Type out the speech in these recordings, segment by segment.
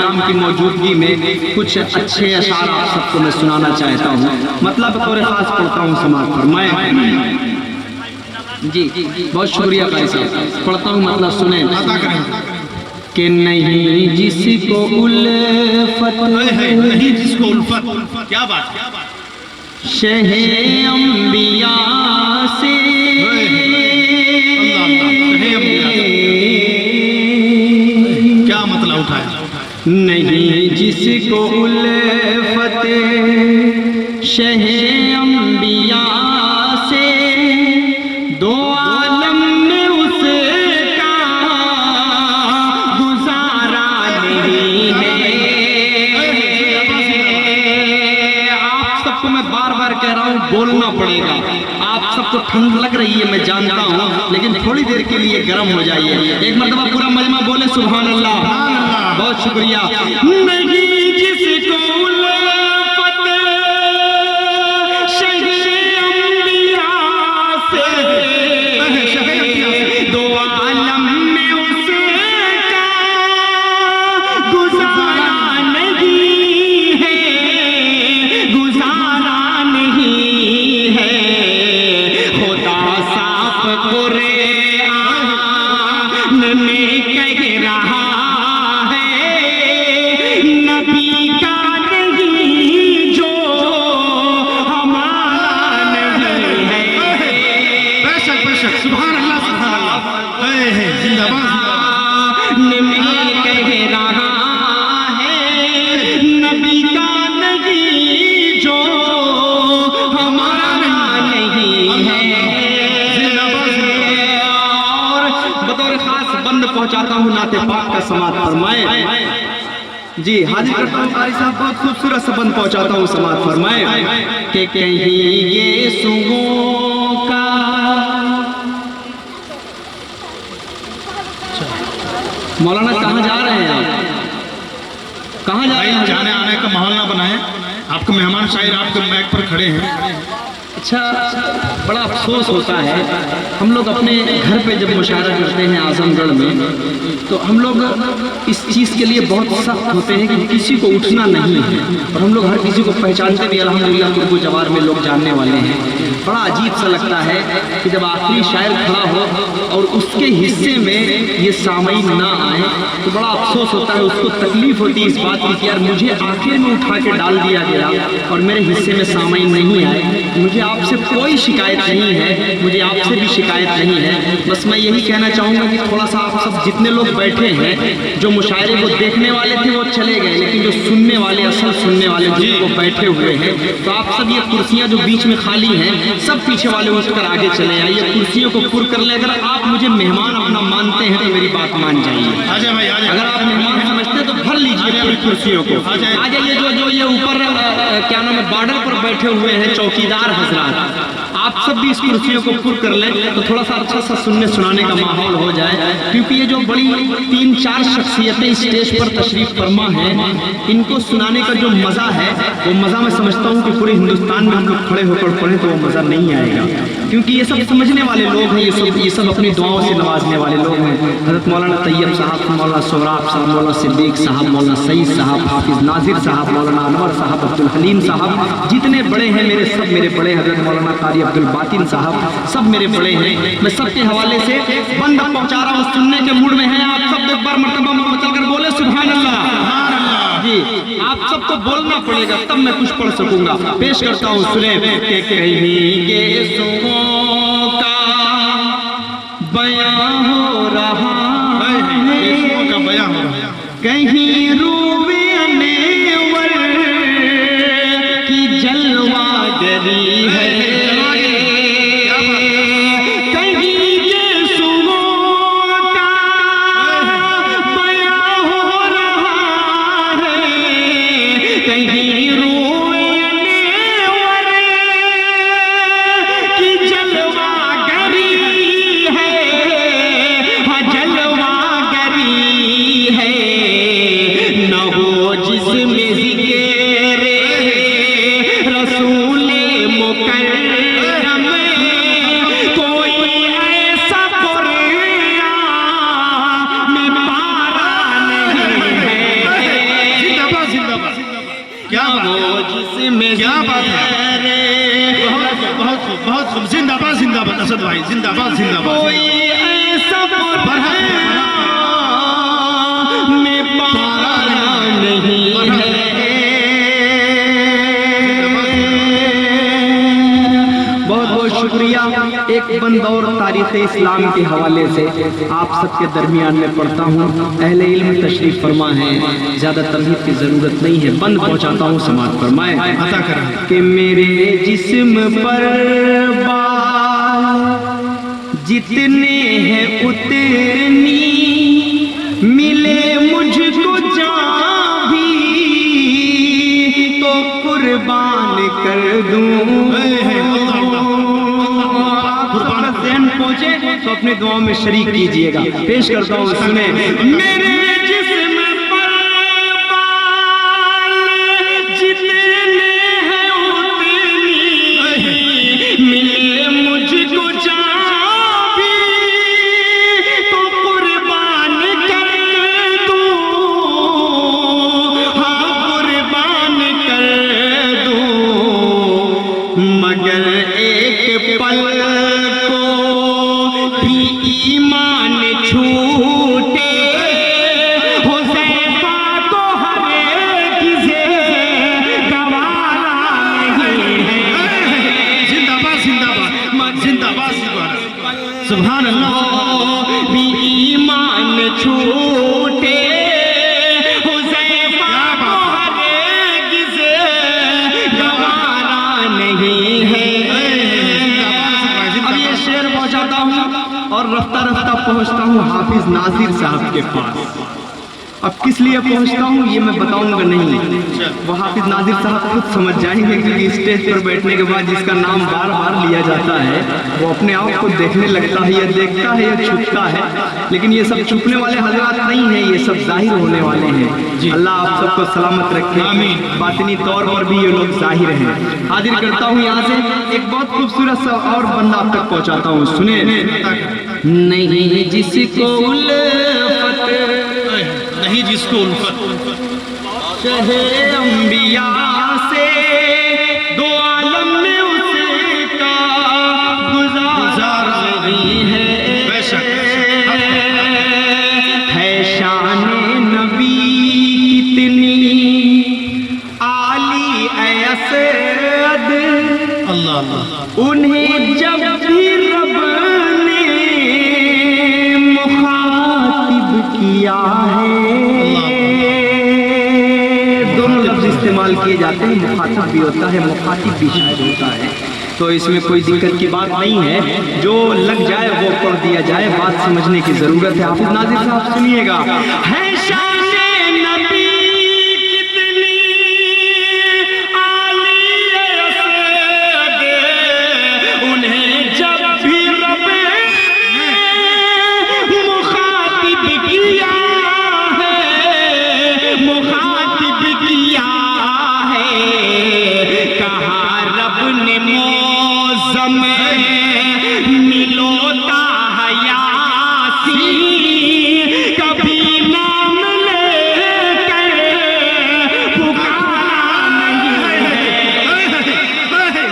इमाम की मौजूदगी में कुछ अच्छे अशार आप सबको मैं सुनाना चाहता हूँ। मतलब तौर खास पढ़ता हूँ, समाज फरमाए। जी बहुत शुक्रिया भाई साहब, पढ़ता हूँ मतलब सुने कि नहीं जिसको उल्फत, नहीं जिसको उल्फत, क्या बात, शहे अंबिया से, क्या मतलब उठाया, नहीं जिसको उल्फत शहे अंबिया से, दो आलम में उसका गुजारा नहीं है। आप सबको मैं बार बार कह रहा हूँ, बोलना पड़ेगा। आप सबको ठंड लग रही है मैं जानता हूँ, लेकिन थोड़ी देर के लिए गर्म हो जाइए। एक मरतबा पूरा मजमा बोले सुभान अल्लाह। बहुत शुक्रिया। नहीं जिसको पहुंचाता हूँ नाते पाक का समात फरमाए। जी हाजिर करता हूँ कारी साहब, बहुत खूबसूरत सा बंद पहुंचाता हूँ समात फरमाए कि कहीं ये सुगों का मौलाना कहाँ जा रहे हैं आप, कहाँ जा रहे हैं? जाने आने का माहौल ना बनाए, आपको मेहमान शायर आपके मैक पर खड़े हैं। अच्छा, बड़ा अफसोस होता है, हम लोग अपने घर पे जब मुशायरा करते हैं आजमगढ़ में, तो हम लोग इस चीज़ के लिए बहुत सख्त होते हैं कि किसी को उठना नहीं है, और हम लोग हर किसी को पहचानते भी अल्हम्दुलिल्लाह तुर्को जवार में लोग जानने वाले हैं। बड़ा अजीब सा लगता है कि जब आखिरी शायर खड़ा हो और उसके हिस्से में ये सामईन ना आए, तो बड़ा अफसोस होता है, उसको तकलीफ होती है इस बात की कि यार मुझे आखिर में उठा के डाल दिया गया और मेरे हिस्से में सामईन नहीं आए। मुझे आपसे कोई शिकायत नहीं है, मुझे आपसे भी शिकायत नहीं है। बस मैं यही कहना चाहूँगा कि थोड़ा सा आप सब जितने लोग बैठे हैं, जो मुशायरे को देखने वाले थे वो चले गए, लेकिन जो सुनने वाले, असल सुनने वाले जो बैठे हुए हैं, तो आप सब ये कुर्सियाँ जो बीच में खाली हैं, सब पीछे वाले उठकर आगे चले आइए, कुर्सियों को पुर कर ले। अगर आप मुझे मेहमान अपना मानते हैं तो मेरी बात मान जाइए। अगर आप मेहमान समझते हैं तो भर लीजिए पूरी कुर्सियों को। आ जाइए जो ये ऊपर क्या नाम है बॉर्डर पर बैठे हुए हैं चौकीदार हजरात, आप सब भी इस कुर्सियों को पुर कर लें तो थोड़ा सा अच्छा सा सुनने सुनाने का माहौल हो जाए। क्योंकि ये जो बड़ी 3-4 शख्सियतें स्टेज पर तशरीफ फरमा हैं, इनको सुनाने का जो मज़ा है वो मज़ा मैं समझता हूँ कि पूरे हिंदुस्तान में हम लोग खड़े होकर पढ़ें तो वो मज़ा नहीं आएगा। क्योंकि ये सब समझने वाले लोग हैं, ये सब अपनी दुआओं से नवाजने वाले लोग हैं। हज़रत मौलाना तैयब साहब, मौलाना सोहराब साहब, मौलाना सिद्दीक साहब, मौलाना सईद साहब, हाफिज़ नाजिर साहब, मौलाना अनवर साहब, अब्दुल हलीम साहब, जितने बड़े हैं मेरे, सब मेरे बड़े। हज़रत मौलाना कारी अब्दुल बातिन साहब, सब मेरे बड़े हैं। मैं सबके हवाले से बंद पहुंचा रहा हूँ, सुनने के मूड में है आप सब। एक बार मर्तबा मचल कर बोले सुभान अल्लाह। जी आप सबको बोलना पड़ेगा तब मैं कुछ पढ़ सकूंगा। पेश करता हूँ, सुने कि कहीं के सुगों का बयां हो रहा है, कहीं रूबे अनेवर की जलवागरी है, क्या बात है, जिसमें क्या बात है, बहुत बहुत बहुत जिंदाबाद जिंदाबाद असद भाई, जिंदाबाद जिंदाबाद। कोई ऐसा में पारा नहीं है। बहुत बहुत शुक्रिया। एक बंद और तारीख़ इस्लाम के हवाले से आप सबके दरमियान में पढ़ता हूँ। अहले इल्म तशरीफ फरमा है, ज़्यादा तमहीद की ज़रूरत नहीं है, बंद पहुँचाता हूँ, समाज फरमाए अता करें कि मेरे जिस्म पर बाल जितने हैं उतनी मिले मुझको जान भी तो कुर्बान कर दूं। पहुंचे तो अपने दुआओं में शरीक कीजिएगा। पेश करता हूँ, सुने। मेरे जिस्म पर बाल जितने हैं उतनी मिले मुझको जान भी तो कुर्बान कर दूं। हाँ कुर्बान कर दूं, मगर एक पल ईमान छूटे हुज़ैफा को हरगिज़ गवारा नहीं है। जिंदाबाद जिंदाबाद जिंदाबाद जिंदाबाद, सुभान अल्लाह। भी ईमान छूटे हुज़ैफा को हरगिज़ गवारा नहीं है। अब ये शेर पहुंचाता हूँ और रफ्ता रफ्ता पहुंचता हूँ हाफिज नासिर साहब के पास। अब किस लिए पहुंचता हूँ ये मैं बताऊंगा नहीं, वो हाफिज नासिर साहब खुद समझ जाएंगे, क्योंकि स्टेज पर बैठने के बाद जिसका नाम बार बार लिया जाता है वो अपने आप को देखने लगता है, या देखता है या छुपता है। लेकिन ये सब छुपने वाले हजरात नहीं हैं, ये सब जाहिर होने वाले हैं। अल्लाह आप सबको सलामत रखे, बातिनी तौर पर भी ये लोग जाहिर हैं। हाजिर करता हूँ यहाँ से एक बहुत खूबसूरत सा और बंदा आप तक पहुँचाता हूँ, सुने। नहीं जिसको उल्फत, नहीं जिसको उल्फत शहे अंबिया से दो आलम में उसका गुजारा नहीं है। बेशक है शान नबी कितनी आली असद, अल्लाह अल्लाह। उन्हें जब भी रब ने मुखातिब किया है, दोनों लफ्ज इस्तेमाल किए जाते हैं, मुखातिब भी होता है, मुखातिब भी शायद होता है, तो इसमें कोई दिक्कत की बात नहीं है। जो लग जाए वो पढ़ दिया जाए, बात समझने की जरूरत है। हाफिज नाजिर साहब सुनिएगा। है शाने नबी कितनी आली असद, उन्हें जब भी रब ने मुखातिब किया है, मुखातिब किया है, कहा रब ने मौज़म मिलोता है यासीन, कभी नाम लेकर पुकारा नहीं है।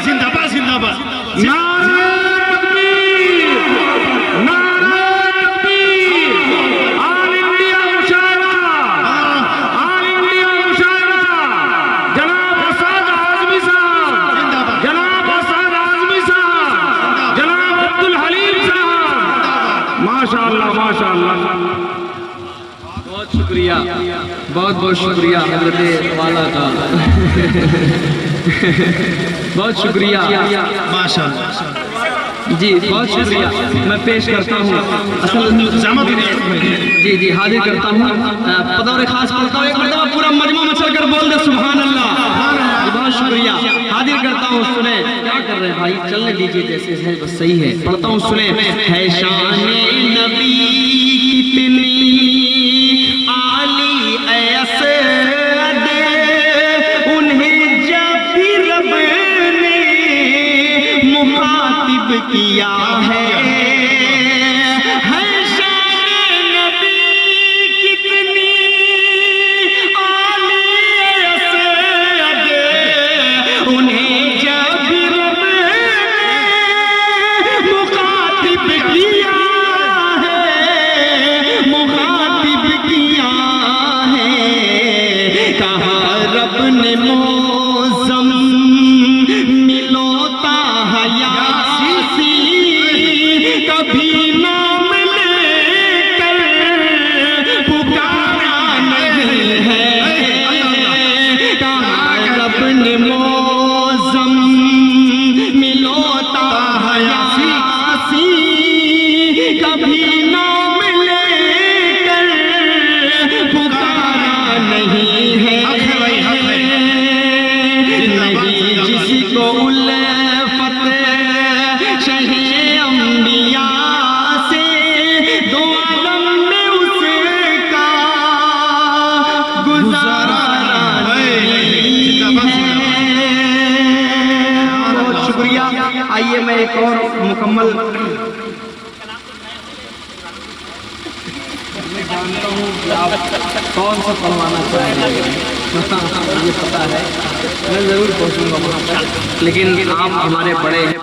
जिंदाबाद जिंदाबाद। नारे तकबीर, नारे तकबीर, ऑल इंडिया मुशायरा, ऑल इंडिया मुशायरा, जनाब असद आज़मी साहब, जनाब असद आज़मी साहब, जनाब अब्दुल हलीम साहब, माशाअल्लाह माशाअल्लाह। बहुत शुक्रिया, बहुत बहुत शुक्रिया हज़रत वाला का। बहुत शुक्रिया माशाअल्लाह। जी, बहुत शुक्रिया। मैं पेश करता हूँ असल जी हाजिर करता हूँ, बतौर खास पढ़ता हूँ। एक मरतबा पूरा मजमा मचल कर बोल दे सुभान अल्लाह। बहुत शुक्रिया, हाजिर करता हूँ। सुने, क्या कर रहे हैं भाई, चलने दीजिए जैसे है बस सही है। पढ़ता हूँ, सुने। है शाने नबी कितनी आली असद, उन्हें जब भी रब ने मुखातिब किया है। है शान नबी कितनी आली असद, कहा रब ने मौसम मिलोता हयासी कभी नाम लेकर पुकारा नहीं है। कहा रब ने मौसम मिलोता हयासी कभी नाम लेकर पुकारा नहीं है। नहीं जिसको उल्फत शहे अंबिया से दो आलम में उसका गुजारा नहीं है। बहुत शुक्रिया। आइए मैं एक और मुकम्मल जानता हूँ कि आप कौन सा पढ़वाना चाहेंगे। ये पता है, मैं ज़रूर पहुँचूँगा वहाँ पर, लेकिन आप हमारे बड़े हैं।